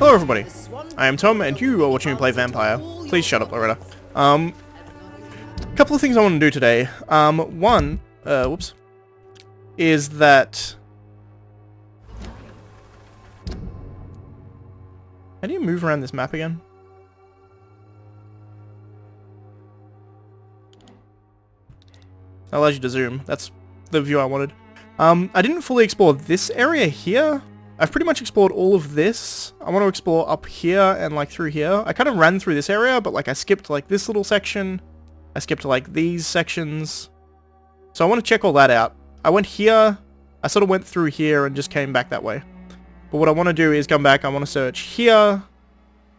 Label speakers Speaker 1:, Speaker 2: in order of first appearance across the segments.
Speaker 1: Hello everybody, I am Tom and you are watching me play Vampyr. Please shut up, Loretta. Couple of things I want to do today. One, whoops, is that... How do you move around this map again? That allows you to zoom. That's the view I wanted. I didn't fully explore this area here. I've pretty much explored all of this. I want to explore up here and like through here. I kind of ran through this area, but like I skipped like this little section. I skipped like these sections. So I want to check all that out. I went here. I sort of went through here and just came back that way. But what I want to do is come back. I want to search here,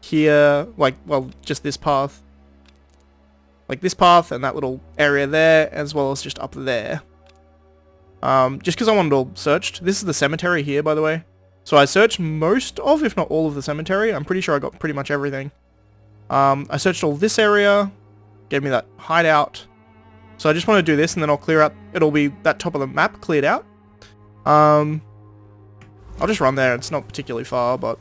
Speaker 1: here, like, well, just this path. Like this path and that little area there, as well as just up there. Just because I wanted it all searched. This is the cemetery here, by the way. So I searched most of, if not all of the cemetery. I'm pretty sure I got pretty much everything. I searched all this area. Gave me that hideout. So I just want to do this and then I'll clear out. It'll be that top of the map cleared out. I'll just run there. It's not particularly far, but...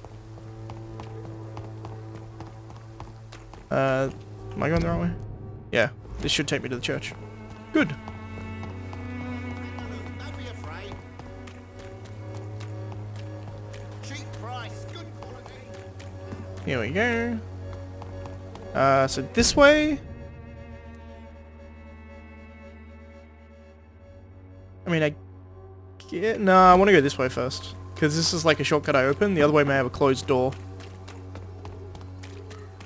Speaker 1: am I going the wrong way? Yeah, this should take me to the church. Good. Here we go. So this way. I mean, no, I want to go this way first. Because this is like a shortcut I opened. The other way may have a closed door.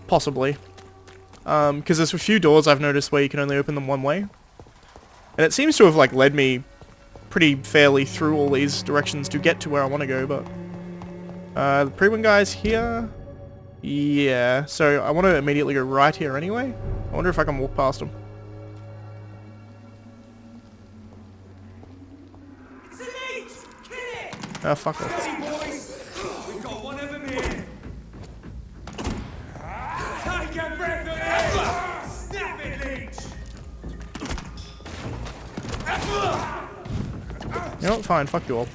Speaker 1: Possibly. Because there's a few doors I've noticed where you can only open them one way. And it seems to have like led me pretty fairly through all these directions to get to where I want to go, but... the pre-win guy's here. Yeah, so I want to immediately go right here anyway. I wonder if I can walk past him. Oh, fuck off.
Speaker 2: We've got one of them here. Take a breath of air. Snap it, leech.
Speaker 1: You know what? Fine, fuck you all.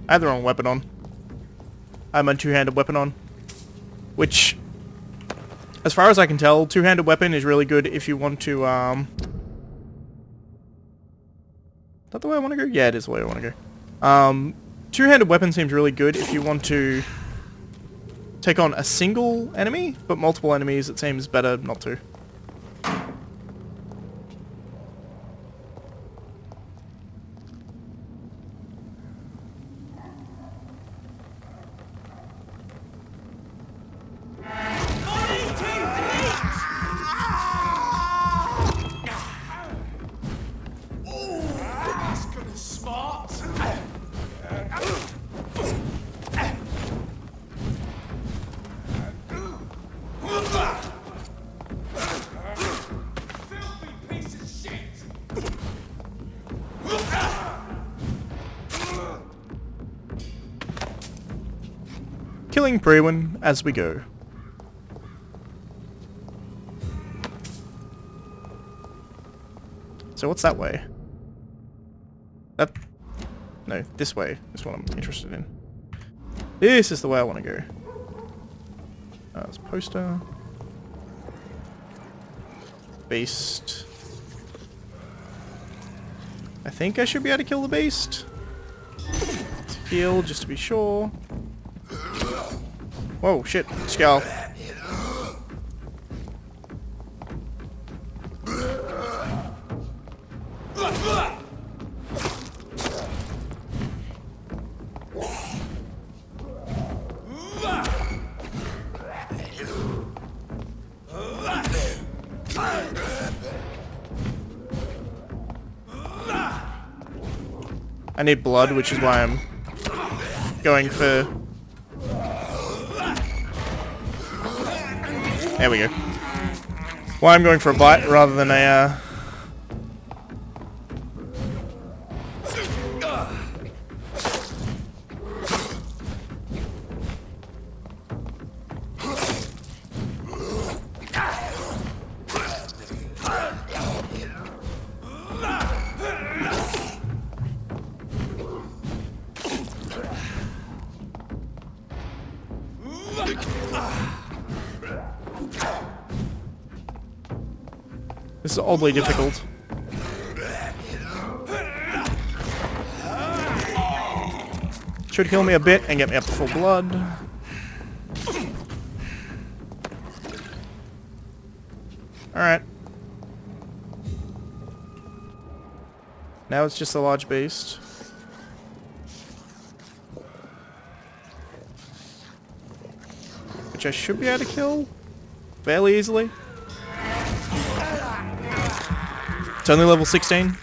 Speaker 1: I had the wrong weapon on. I had my two-handed weapon on. Which, as far as I can tell, two-handed weapon is really good if you want to, Is that the way I want to go? Yeah, it is the way I want to go. Two-handed weapon seems really good if you want to take on a single enemy, but multiple enemies it seems better not to. Killing Brewin as we go. So what's that way? That... No, this way is what I'm interested in. This is the way I want to go. There's a poster. Beast. I think I should be able to kill the beast. Let's heal just to be sure. Whoa, shit. Skull. I need blood, which is why I'm going for... There we go. Why I'm going for a bite rather than a... This is oddly difficult. Should heal me a bit and get me up to full blood. Alright. Now it's just a large beast. Which I should be able to kill fairly easily. It's only level 16.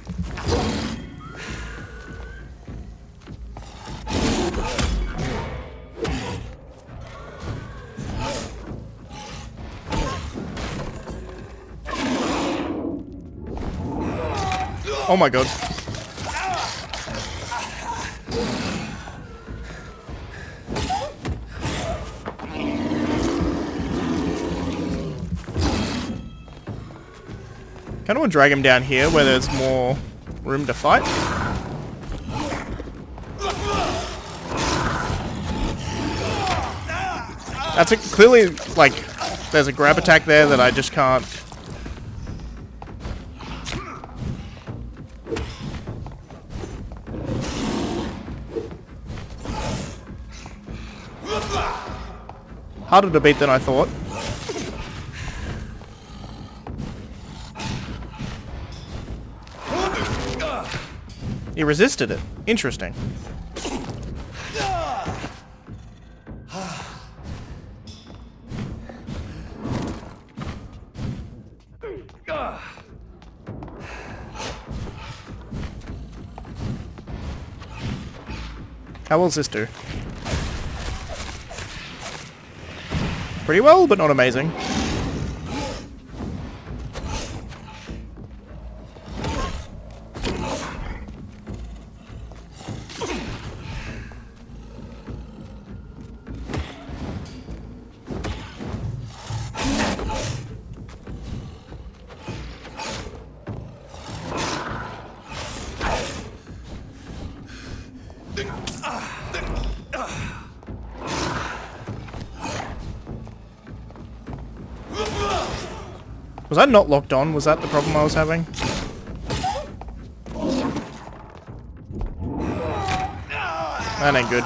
Speaker 1: Oh my god. Kind of want to drag him down here where there's more room to fight. That's clearly, like, there's a grab attack there that I just can't. Harder to beat than I thought. He resisted it. Interesting. How will's this do? Pretty well, but not amazing. Was that not locked on? Was that the problem I was having? That ain't good.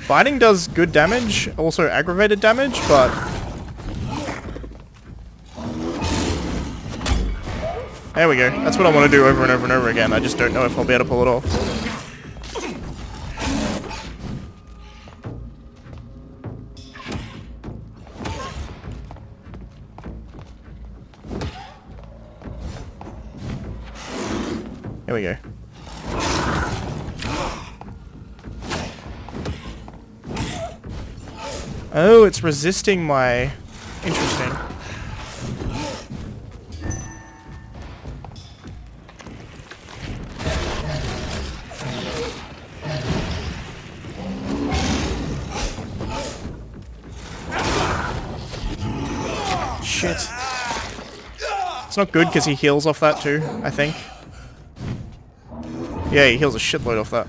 Speaker 1: Biting does good damage, also aggravated damage, but... There we go. That's what I want to do over and over and over again. I just don't know if I'll be able to pull it off. Here we go. Oh, it's resisting my... Interesting. Shit. It's not good because he heals off that too, I think. Yeah, he heals a shitload off that.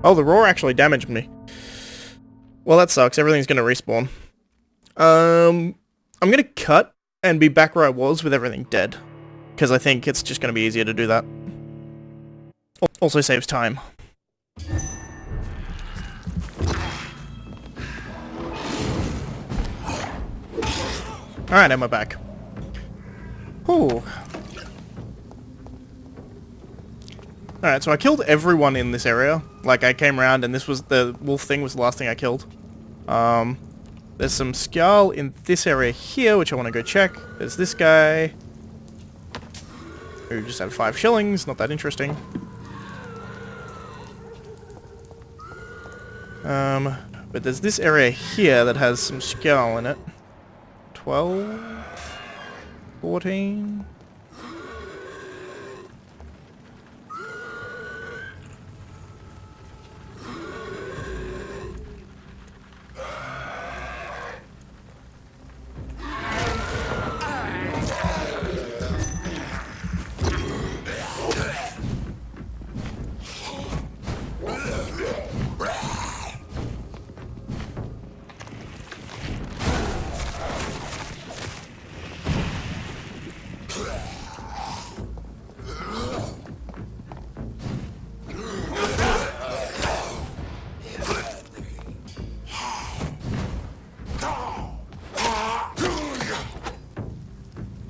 Speaker 1: Oh, the roar actually damaged me. Well, that sucks. Everything's gonna respawn. I'm gonna cut and be back where I was with everything dead. Because I think it's just gonna be easier to do that. Also saves time. Alright, and we're back. Whew. Alright, so I killed everyone in this area. Like, I came around and this was the wolf thing was the last thing I killed. There's some skull in this area here, which I want to go check. There's this guy, who just had 5 shillings, not that interesting. But there's this area here that has some skull in it. 12? 14?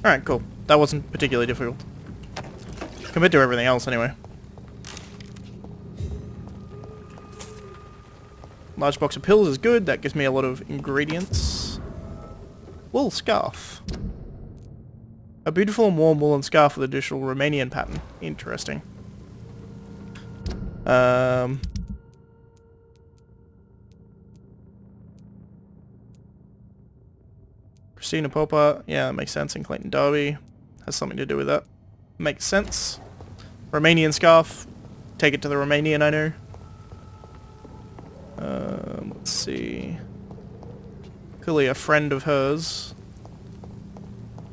Speaker 1: Alright, cool. That wasn't particularly difficult. Compared to everything else, anyway. Large box of pills is good. That gives me a lot of ingredients. Wool scarf. A beautiful and warm woolen scarf with additional Romanian pattern. Interesting. Christina Popper, yeah, that makes sense. And Clayton Darby has something to do with that. Makes sense. Romanian scarf. Take it to the Romanian, I know. Let's see. Clearly a friend of hers.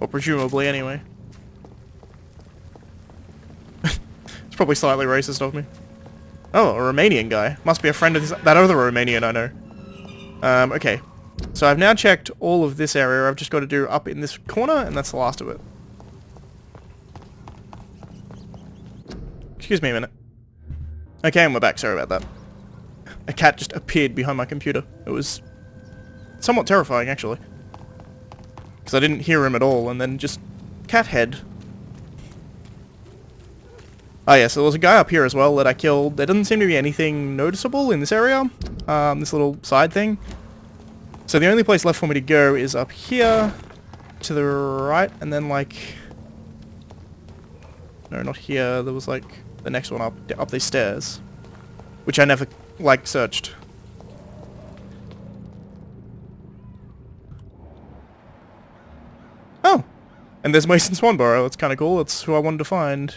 Speaker 1: Or presumably, anyway. It's probably slightly racist of me. Oh, a Romanian guy. Must be a friend of that other Romanian I know. Okay. So I've now checked all of this area. I've just got to do up in this corner, and that's the last of it. Excuse me a minute. Okay, and we're back. Sorry about that. A cat just appeared behind my computer. It was somewhat terrifying, actually. Because I didn't hear him at all, and then just... cat head. Oh yeah, so there was a guy up here as well that I killed. There doesn't seem to be anything noticeable in this area. This little side thing. So the only place left for me to go is up here, to the right, and then like... No, not here. There was like the next one up these stairs. Which I never, like, searched. Oh! And there's Mason Swanborough. That's kind of cool. That's who I wanted to find.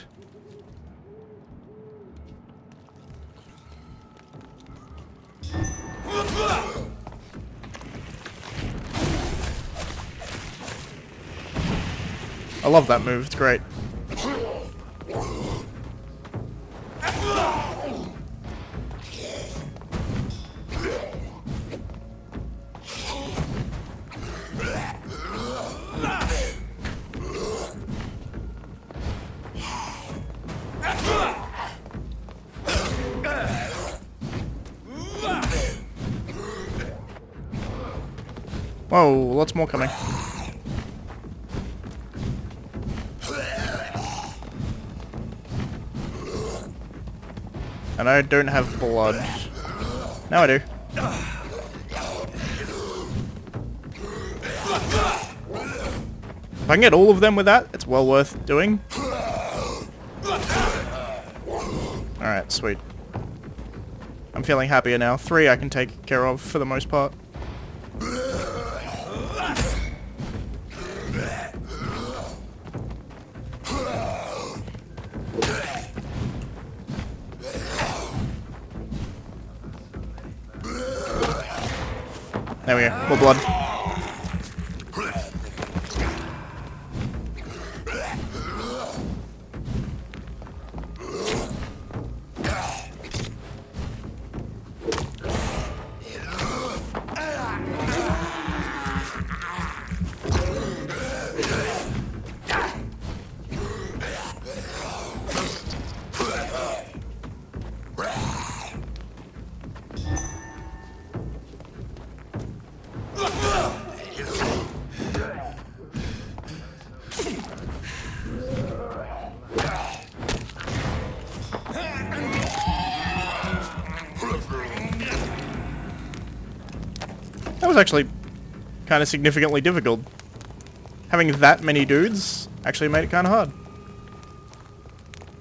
Speaker 1: I love that move. It's great. Whoa, lots more coming. And I don't have blood. Now I do. If I can get all of them with that, it's well worth doing. Alright, sweet. I'm feeling happier now. 3 I can take care of for the most part. There we go. More blood. actually kind of significantly difficult. Having that many dudes actually made it kind of hard.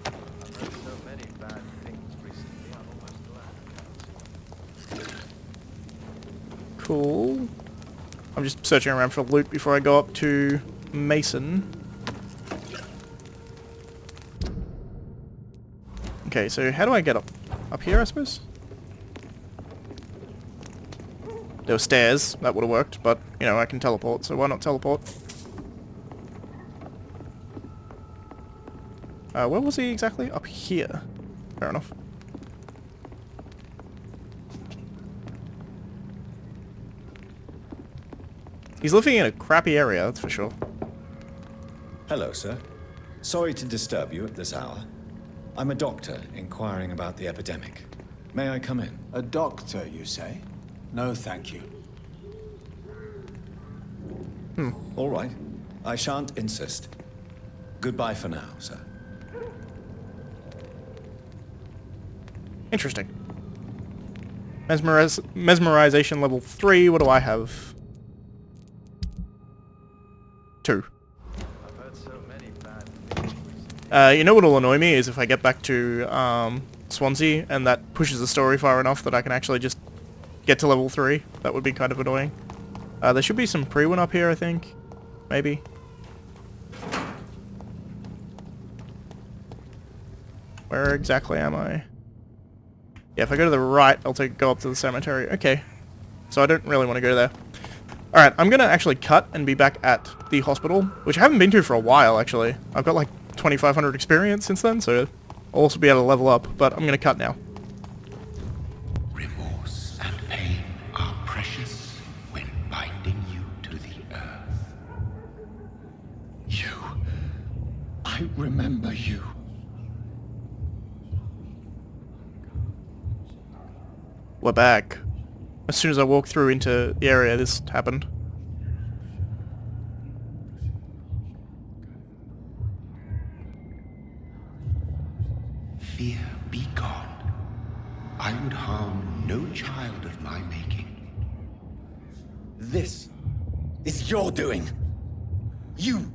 Speaker 3: I've heard so many bad things recently, I'm almost glad.
Speaker 1: Cool. I'm just searching around for loot before I go up to Mason. Okay, so how do I get up? Up here, I suppose? There were stairs, that would have worked, but, you know, I can teleport, so why not teleport? Where was he exactly? Up here. Fair enough. He's living in a crappy area, that's for sure.
Speaker 4: Hello, sir. Sorry to disturb you at this hour. I'm a doctor inquiring about the epidemic. May I come in?
Speaker 5: A doctor, you say? No, thank you.
Speaker 4: All right. I shan't insist. Goodbye for now, sir.
Speaker 1: Interesting. Mesmerization level 3, what do I have? 2.
Speaker 3: I've heard so many bad things recently.
Speaker 1: You know what'll annoy me is if I get back to Swansea and that pushes the story far enough that I can actually just get to level 3. That would be kind of annoying. There should be some pre-win up here, I think. Maybe. Where exactly am I? Yeah, if I go to the right, I'll go up to the cemetery. Okay. So I don't really want to go there. Alright, I'm going to actually cut and be back at the hospital, which I haven't been to for a while, actually. I've got like 2,500 experience since then, so I'll also be able to level up, but I'm going to cut now.
Speaker 6: Remorse and pain are precious when binding you to the earth. You. I remember you.
Speaker 1: We're back. As soon as I walked through into the area, this happened.
Speaker 6: Fear be gone. I would harm no child of my making.
Speaker 4: This is your doing. You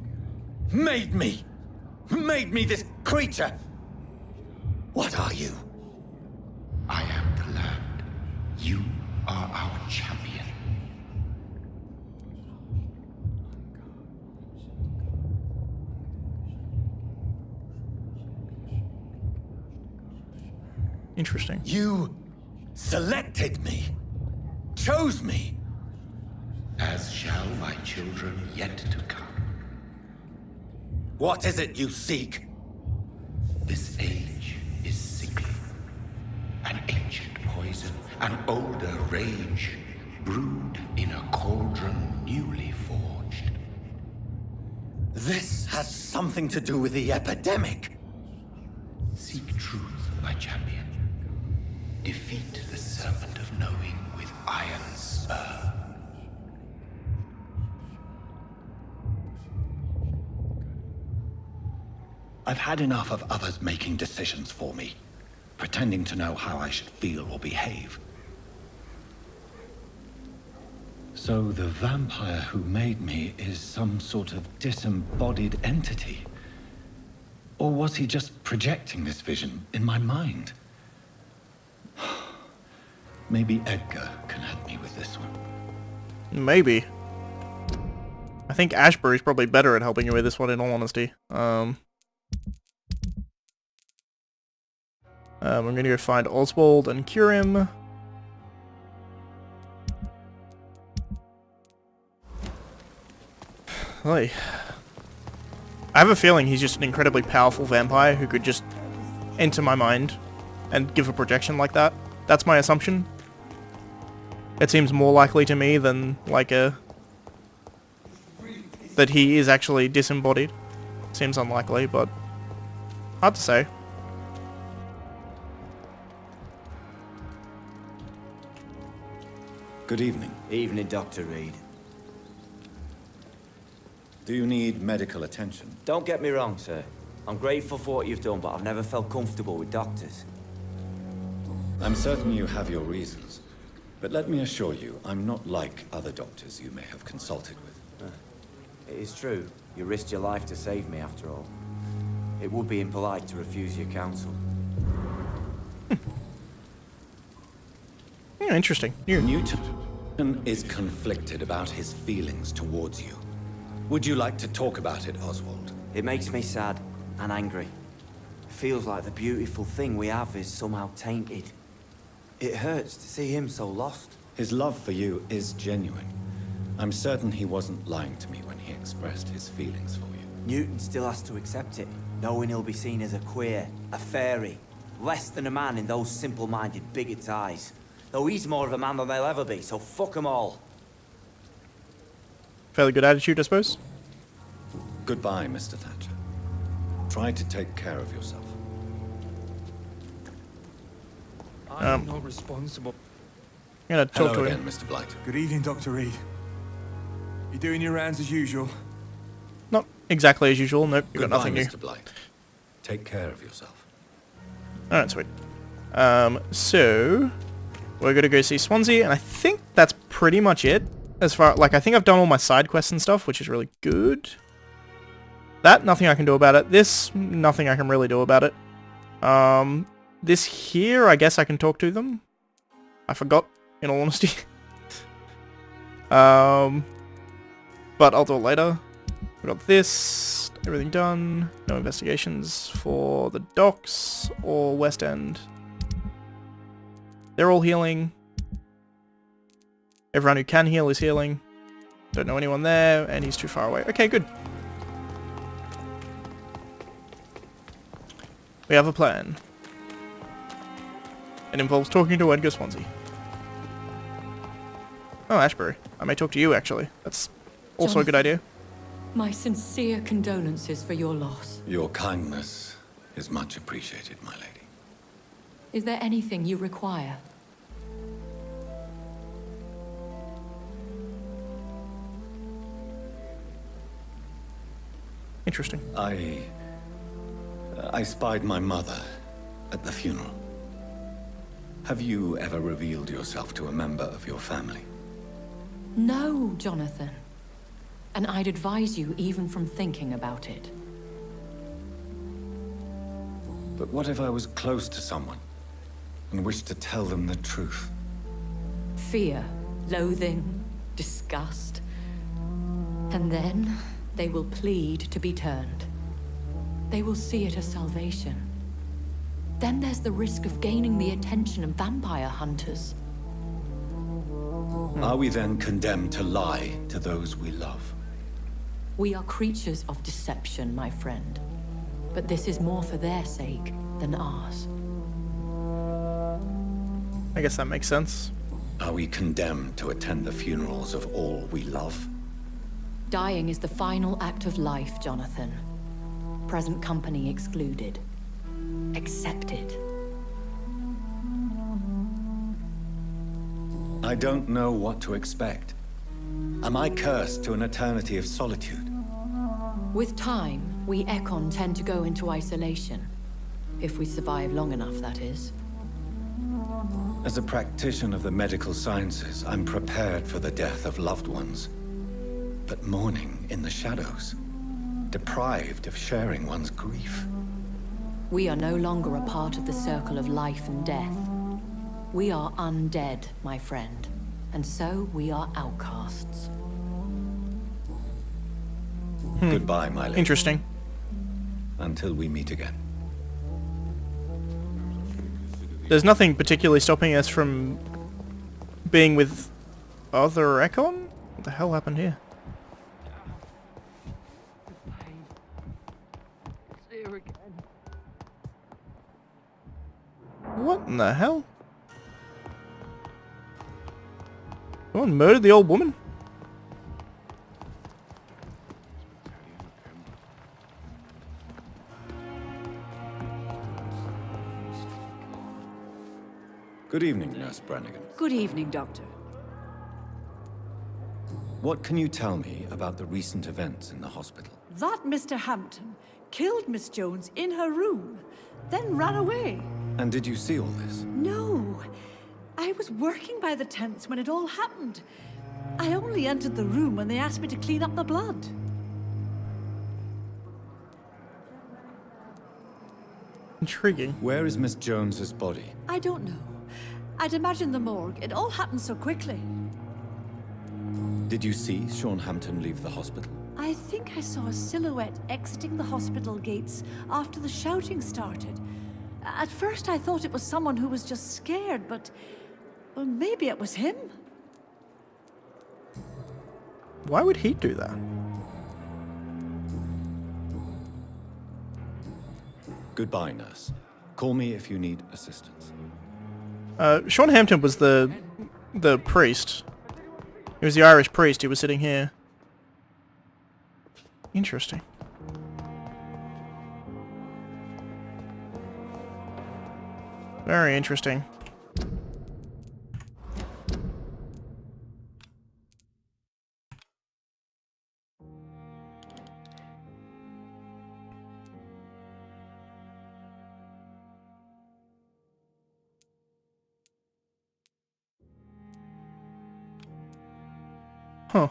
Speaker 4: made me. Made me this creature. What are you?
Speaker 6: I am the land. You are our champion.
Speaker 1: Interesting.
Speaker 4: You selected me. Chose me.
Speaker 6: As shall my children yet to come.
Speaker 4: What is it you seek?
Speaker 6: This age is sickly. An ancient poison, an older rage, brewed in a cauldron newly forged.
Speaker 4: This has something to do with the epidemic.
Speaker 6: Seek truth, my champion. Defeat the serpent of knowing with iron spur.
Speaker 7: I've had enough of others making decisions for me, pretending to know how I should feel or behave. So the vampire who made me is some sort of disembodied entity? Or was he just projecting this vision in my mind? Maybe Edgar can help me with this one.
Speaker 1: Maybe. I think Ashbury's probably better at helping you with this one, in all honesty. I'm gonna go find Oswald and cure him. Hey. I have a feeling he's just an incredibly powerful vampire who could just enter my mind and give a projection like that. That's my assumption. It seems more likely to me than, like, that he is actually disembodied. Seems unlikely, but hard to say.
Speaker 4: Good evening.
Speaker 5: Evening, Dr. Reid.
Speaker 4: Do you need medical attention?
Speaker 5: Don't get me wrong, sir. I'm grateful for what you've done, but I've never felt comfortable with doctors.
Speaker 4: I'm certain you have your reasons. But let me assure you, I'm not like other doctors you may have consulted with.
Speaker 5: It is true. You risked your life to save me, after all. It would be impolite to refuse your counsel.
Speaker 1: Yeah, interesting.
Speaker 4: Newton is conflicted about his feelings towards you. Would you like to talk about it, Oswald?
Speaker 5: It makes me sad and angry. It feels like the beautiful thing we have is somehow tainted. It hurts to see him so lost.
Speaker 4: His love for you is genuine. I'm certain he wasn't lying to me when he expressed his feelings for you.
Speaker 5: Newton still has to accept it, knowing he'll be seen as a queer, a fairy, less than a man in those simple-minded bigots' eyes. Though he's more of a man than they'll ever be, so fuck them all.
Speaker 1: Fairly good attitude, I suppose.
Speaker 4: Goodbye, Mr. Thatcher. Try to take care of yourself.
Speaker 2: I'm not responsible.
Speaker 1: I'm gonna talk
Speaker 4: Hello
Speaker 1: to
Speaker 4: again,
Speaker 1: him.
Speaker 4: Mr. Blight.
Speaker 2: Good evening, Dr. Reid. You doing your rounds as usual?
Speaker 1: Not exactly as usual. Nope, you got
Speaker 4: Goodbye,
Speaker 1: nothing new.
Speaker 4: Mr. Blight. Take care of yourself.
Speaker 1: Alright, sweet. So we're gonna go see Swansea, and I think that's pretty much it. As far like I think I've done all my side quests and stuff, which is really good. That, nothing I can do about it. This, nothing I can really do about it. This here, I guess I can talk to them. I forgot, in all honesty. But I'll do it later. We got this, everything done. No investigations for the docks or West End. They're all healing. Everyone who can heal is healing. Don't know anyone there, and he's too far away. Okay, good. We have a plan. It involves talking to Edgar Swansea. Oh, Ashbury. I may talk to you, actually. That's also a good idea.
Speaker 8: My sincere condolences for your loss.
Speaker 4: Your kindness is much appreciated, my lady.
Speaker 8: Is there anything you require?
Speaker 1: Interesting.
Speaker 4: I spied my mother at the funeral. Have you ever revealed yourself to a member of your family?
Speaker 8: No, Jonathan. And I'd advise you even from thinking about it.
Speaker 4: But what if I was close to someone and wished to tell them the truth?
Speaker 8: Fear, loathing, disgust. And then they will plead to be turned. They will see it as salvation. Then there's the risk of gaining the attention of vampire hunters.
Speaker 4: Are we then condemned to lie to those we love?
Speaker 8: We are creatures of deception, my friend. But this is more for their sake than ours.
Speaker 1: I guess that makes sense.
Speaker 4: Are we condemned to attend the funerals of all we love?
Speaker 8: Dying is the final act of life, Jonathan. Present company excluded. Accepted.
Speaker 4: I don't know what to expect. Am I cursed to an eternity of solitude?
Speaker 8: With time, we Ekon tend to go into isolation. If we survive long enough, that is.
Speaker 4: As a practitioner of the medical sciences, I'm prepared for the death of loved ones. But mourning in the shadows, deprived of sharing one's grief.
Speaker 8: We are no longer a part of the circle of life and death. We are undead, my friend. And so we are outcasts.
Speaker 4: Goodbye, my lady.
Speaker 1: Interesting.
Speaker 4: Until we meet again.
Speaker 1: There's nothing particularly stopping us from being with other Ekon? What the hell happened here? What in the hell? Someone murdered the old woman?
Speaker 4: Good evening, Nurse Brannigan.
Speaker 9: Good evening, Doctor.
Speaker 4: What can you tell me about the recent events in the hospital?
Speaker 9: That Mr. Hampton killed Miss Jones in her room, then ran away.
Speaker 4: And did you see all this?
Speaker 9: No. I was working by the tents when it all happened. I only entered the room when they asked me to clean up the blood.
Speaker 1: Intriguing.
Speaker 4: Where is Miss Jones's body?
Speaker 9: I don't know. I'd imagine the morgue. It all happened so quickly.
Speaker 4: Did you see Sean Hampton leave the hospital?
Speaker 9: I think I saw a silhouette exiting the hospital gates after the shouting started. At first I thought it was someone who was just scared, but... well, maybe it was him.
Speaker 1: Why would he do that?
Speaker 4: Goodbye, nurse. Call me if you need assistance.
Speaker 1: Sean Hampton was the priest. He was the Irish priest. He was sitting here. Interesting. Very interesting. Huh.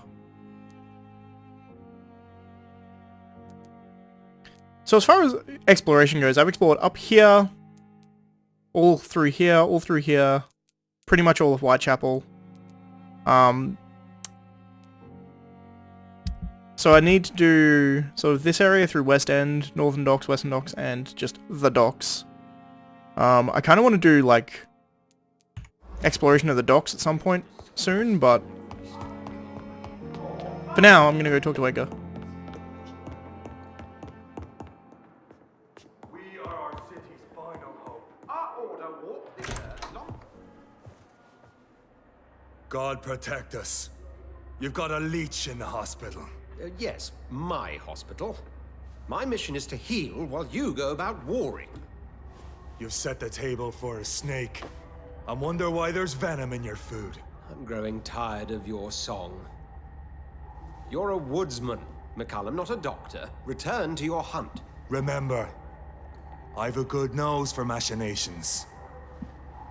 Speaker 1: So as far as exploration goes, I've explored up here, all through here, pretty much all of Whitechapel. So I need to do sort of this area through West End, Northern Docks, Western Docks, and just the docks. I kind of want to do, like, exploration of the docks at some point soon, but for now, I'm going to go talk to Edgar.
Speaker 2: We are our city's final hope. Our order walked this earth long. God protect us. You've got a leech in the hospital.
Speaker 6: Yes, my hospital. My mission is to heal while you go about warring.
Speaker 2: You've set the table for a snake. I wonder why there's venom in your food.
Speaker 6: I'm growing tired of your song. You're a woodsman, McCallum, not a doctor. Return to your hunt.
Speaker 2: Remember, I've a good nose for machinations.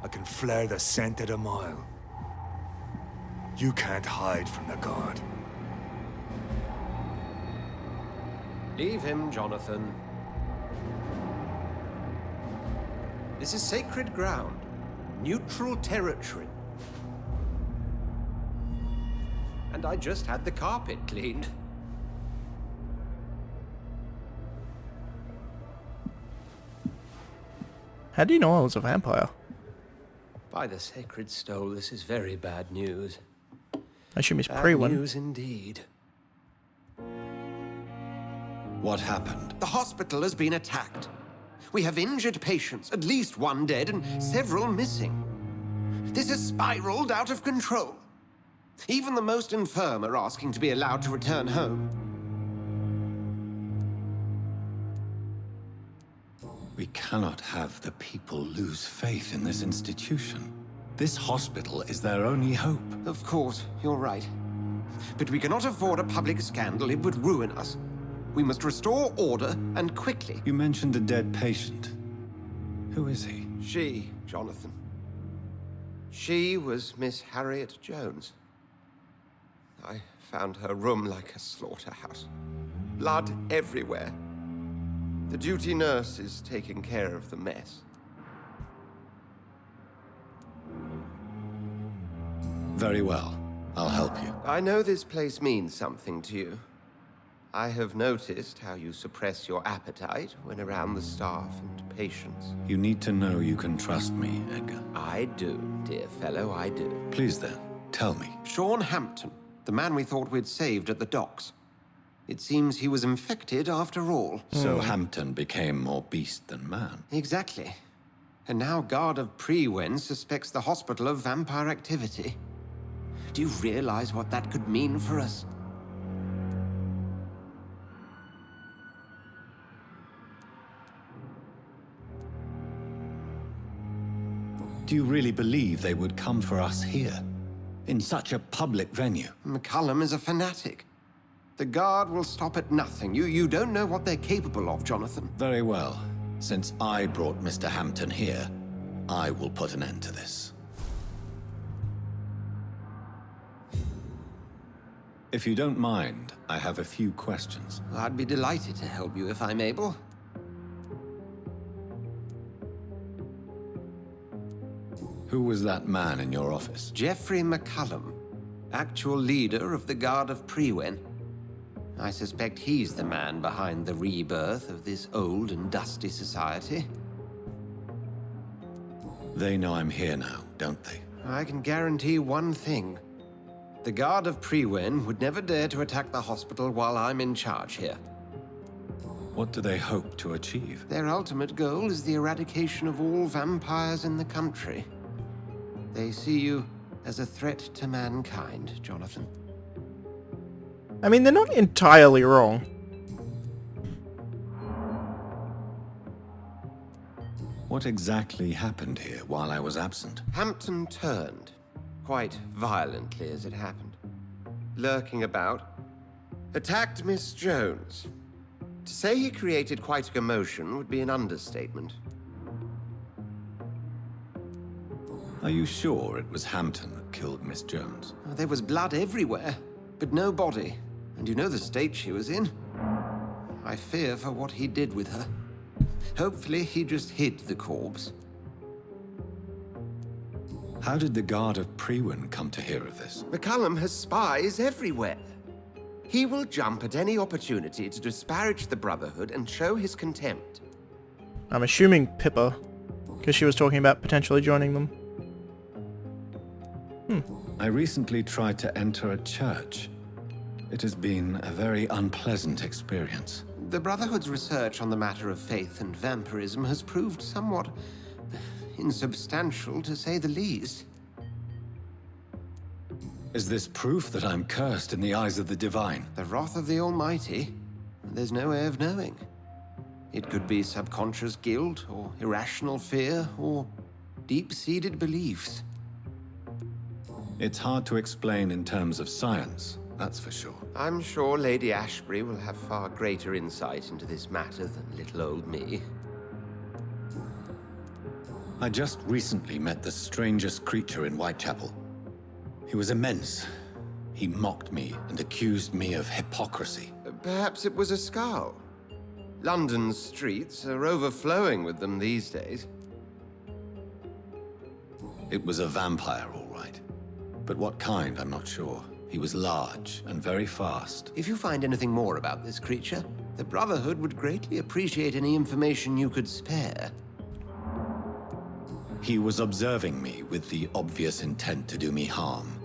Speaker 2: I can flare the scent at a mile. You can't hide from the god.
Speaker 6: Leave him, Jonathan. This is sacred ground. Neutral territory. And I just had the carpet cleaned.
Speaker 1: How do you know I was a vampire?
Speaker 6: By the sacred stole, this is very bad news.
Speaker 1: I assume he's
Speaker 6: Bad
Speaker 1: pre-one.
Speaker 6: news indeed.
Speaker 4: What happened?
Speaker 6: The hospital has been attacked. We have injured patients, at least one dead and several missing. This has spiraled out of control. Even the most infirm are asking to be allowed to return home.
Speaker 4: We cannot have the people lose faith in this institution. This hospital is their only hope.
Speaker 6: Of course, you're right. But we cannot afford a public scandal. It would ruin us. We must restore order, and quickly.
Speaker 4: You mentioned a dead patient. Who is he?
Speaker 6: She, Jonathan. She was Miss Harriet Jones. I found her room like a slaughterhouse. Blood everywhere. The duty nurse is taking care of the mess.
Speaker 4: Very well. I'll help you.
Speaker 6: I know this place means something to you. I have noticed how you suppress your appetite when around the staff and patients.
Speaker 4: You need to know you can trust me, Edgar.
Speaker 6: I do, dear fellow, I do.
Speaker 4: Please then, tell me.
Speaker 6: Sean Hampton, the man we thought we'd saved at the docks. It seems he was infected after all.
Speaker 4: So Hampton became more beast than man.
Speaker 6: Exactly. And now Guard of Pre-Wen suspects the hospital of vampire activity. Do you realize what that could mean for us?
Speaker 4: Do you really believe they would come for us here? In such a public venue?
Speaker 6: McCallum is a fanatic. The Guard will stop at nothing. You don't know what they're capable of, Jonathan.
Speaker 4: Very well. Since I brought Mr. Hampton here, I will put an end to this. If you don't mind, I have a few questions.
Speaker 6: I'd be delighted to help you if I'm able.
Speaker 4: Who was that man in your office?
Speaker 6: Geoffrey McCullum, actual leader of the Guard of Priwen. I suspect he's the man behind the rebirth of this old and dusty society.
Speaker 4: They know I'm here now, don't they?
Speaker 6: I can guarantee one thing. The Guard of Priwen would never dare to attack the hospital while I'm in charge here.
Speaker 4: What do they hope to achieve?
Speaker 6: Their ultimate goal is the eradication of all vampires in the country. They see you as a threat to mankind, Johnathan.
Speaker 1: I mean, they're not entirely wrong.
Speaker 4: What exactly happened here while I was absent?
Speaker 6: Hampton turned, quite violently as it happened. Lurking about, attacked Miss Jones. To say he created quite a commotion would be an understatement.
Speaker 4: Are you sure it was Hampton that killed Miss Jones?
Speaker 6: There was blood everywhere, but no body. And you know the state she was in. I fear for what he did with her. Hopefully he just hid the corpse.
Speaker 4: How did the Guard of Priwen come to hear of this?
Speaker 6: McCullum has spies everywhere. He will jump at any opportunity to disparage the Brotherhood and show his contempt.
Speaker 1: I'm assuming Pippa, because she was talking about potentially joining them.
Speaker 4: I recently tried to enter a church. It has been a very unpleasant experience.
Speaker 6: The Brotherhood's research on the matter of faith and vampirism has proved somewhat insubstantial, to say the least.
Speaker 4: Is this proof that I'm cursed in the eyes of the divine?
Speaker 6: The wrath of the Almighty? There's no way of knowing. It could be subconscious guilt, or irrational fear, or deep-seated beliefs.
Speaker 4: It's hard to explain in terms of science, that's for sure.
Speaker 6: I'm sure Lady Ashbury will have far greater insight into this matter than little old me.
Speaker 4: I just recently met the strangest creature in Whitechapel. He was immense. He mocked me and accused me of hypocrisy.
Speaker 6: Perhaps it was a skull. London's streets are overflowing with them these days.
Speaker 4: It was a vampire, all right. But what kind, I'm not sure. He was large and very fast.
Speaker 6: If you find anything more about this creature, the Brotherhood would greatly appreciate any information you could spare.
Speaker 4: He was observing me with the obvious intent to do me harm.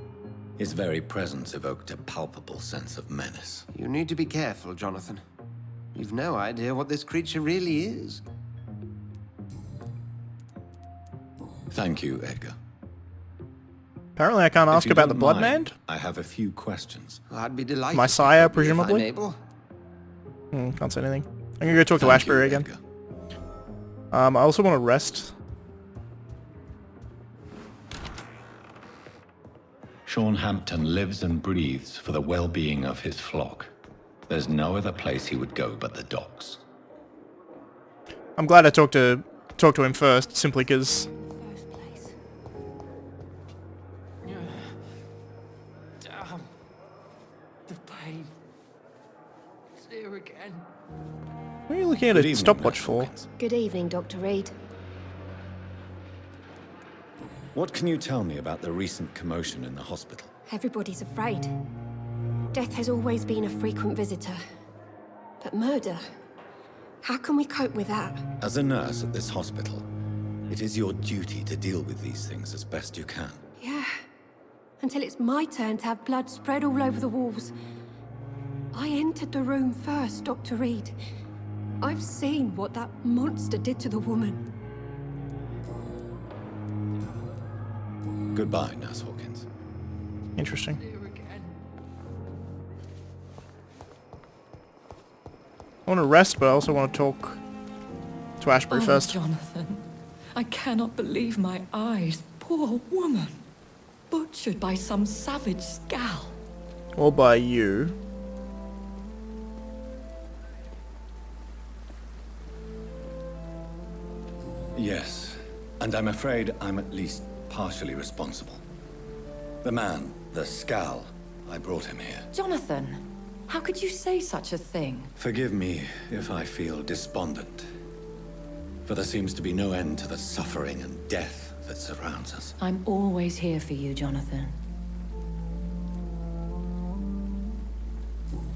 Speaker 4: His very presence evoked a palpable sense of menace.
Speaker 6: You need to be careful, Johnathan. You've no idea what this creature really is.
Speaker 4: Thank you, Edgar.
Speaker 1: Apparently I can't ask about the Blood
Speaker 4: mind,
Speaker 1: Man.
Speaker 4: I have a few questions.
Speaker 6: I'd be delighted.
Speaker 1: My sire,
Speaker 6: to help you if I'm
Speaker 1: presumably?
Speaker 6: able.
Speaker 1: Can't say anything. I'm gonna go talk to
Speaker 4: Thank
Speaker 1: Ashbury
Speaker 4: you,
Speaker 1: again.
Speaker 4: Edgar.
Speaker 1: I also want to rest.
Speaker 7: Sean Hampton lives and breathes for the well-being of his flock. There's no other place he would go but the docks.
Speaker 1: I'm glad I talked to him first, simply because
Speaker 8: First place.
Speaker 3: Damn. The pain. It's here again.
Speaker 1: what are you looking at
Speaker 4: Good
Speaker 1: a
Speaker 4: evening,
Speaker 1: stopwatch
Speaker 4: Nurse
Speaker 1: for?
Speaker 4: Hawkins.
Speaker 10: Good evening, Dr. Reid.
Speaker 4: What can you tell me about the recent commotion in the hospital?
Speaker 10: Everybody's afraid. Death has always been a frequent visitor. But murder? How can we cope with that?
Speaker 4: As a nurse at this hospital, it is your duty to deal with these things as best you can.
Speaker 10: Yeah. Until it's my turn to have blood spread all over the walls. I entered the room first, Dr. Reid. I've seen what that monster did to the woman.
Speaker 4: Goodbye, Nurse Hawkins.
Speaker 1: Interesting.
Speaker 3: Here again.
Speaker 1: I want to rest, but I also want to talk to Ashbury first.
Speaker 8: Johnathan, I cannot believe my eyes. Poor woman. Butchered by some savage scowl.
Speaker 1: Or by you.
Speaker 4: Yes, and I'm afraid I'm at least partially responsible. The man, the scowl, I brought him here.
Speaker 8: Johnathan, how could you say such a thing?
Speaker 4: Forgive me if I feel despondent. For there seems to be no end to the suffering and death that surrounds us.
Speaker 8: I'm always here for you, Johnathan.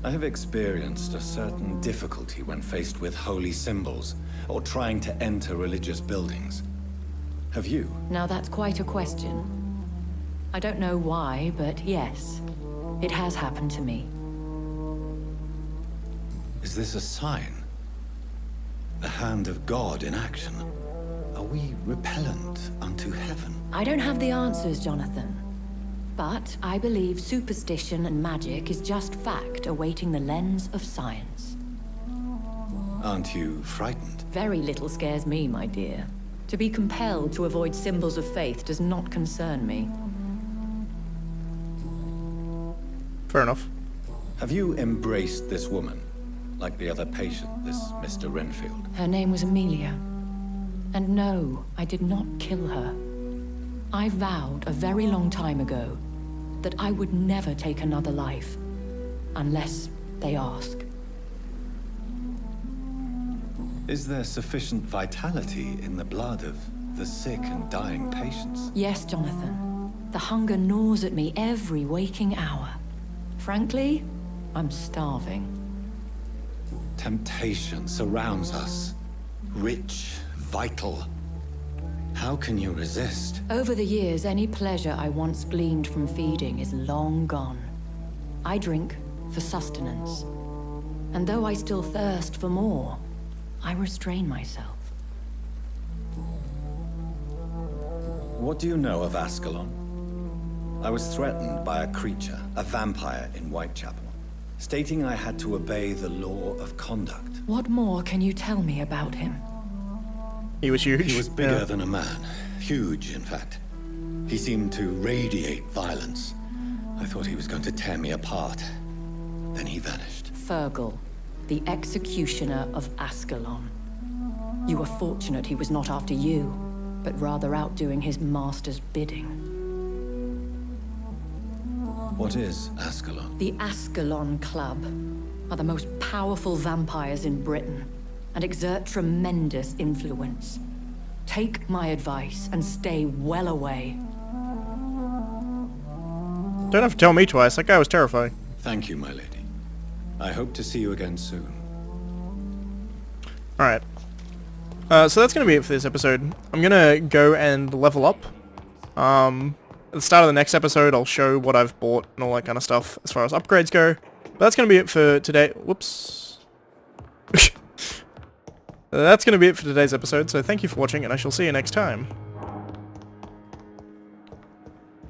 Speaker 4: I have experienced a certain difficulty when faced with holy symbols, or trying to enter religious buildings. Have you?
Speaker 8: Now that's quite a question. I don't know why, but yes, it has happened to me.
Speaker 4: Is this a sign? The hand of God in action? Are we repellent unto heaven?
Speaker 8: I don't have the answers, Johnathan. But I believe superstition and magic is just fact awaiting the lens of science.
Speaker 4: Aren't you frightened?
Speaker 8: Very little scares me, my dear. To be compelled to avoid symbols of faith does not concern me.
Speaker 1: Fair enough.
Speaker 4: Have you embraced this woman? Like the other patient, this Mr. Renfield?
Speaker 8: Her name was Amelia. And no, I did not kill her. I vowed a very long time ago that I would never take another life, unless they ask.
Speaker 4: Is there sufficient vitality in the blood of the sick and dying patients?
Speaker 8: Yes, Johnathan. The hunger gnaws at me every waking hour. Frankly, I'm starving.
Speaker 4: Temptation surrounds us. Rich, vital. How can you resist?
Speaker 8: Over the years, any pleasure I once gleaned from feeding is long gone. I drink for sustenance. And though I still thirst for more, I restrain myself.
Speaker 4: What do you know of Ascalon? I was threatened by a creature, a vampire in Whitechapel, stating I had to obey the law of conduct.
Speaker 8: What more can you tell me about him?
Speaker 1: He was huge.
Speaker 4: He was bigger than a man. Huge, in fact. He seemed to radiate violence. I thought he was going to tear me apart. Then he vanished.
Speaker 8: Fergal, the executioner of Ascalon. You were fortunate he was not after you, but rather out doing his master's bidding.
Speaker 4: What is Ascalon?
Speaker 8: The Ascalon Club are the most powerful vampires in Britain and exert tremendous influence. Take my advice and stay well away.
Speaker 1: Don't have to tell me twice. That guy was terrifying.
Speaker 4: Thank you, my lady. I hope to see you again soon.
Speaker 1: Alright. So that's going to be it for this episode. I'm going to go and level up. At the start of the next episode, I'll show what I've bought and all that kind of stuff as far as upgrades go. But that's going to be it for today. Whoops. That's going to be it for today's episode, so thank you for watching, and I shall see you next time.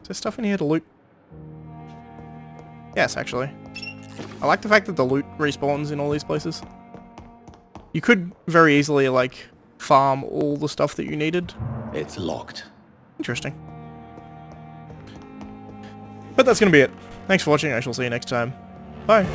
Speaker 1: Is there stuff in here to loot? Yes, actually. I like the fact that the loot respawns in all these places. You could very easily, like, farm all the stuff that you needed.
Speaker 4: It's locked.
Speaker 1: Interesting. But that's going to be it. Thanks for watching, I shall see you next time. Bye.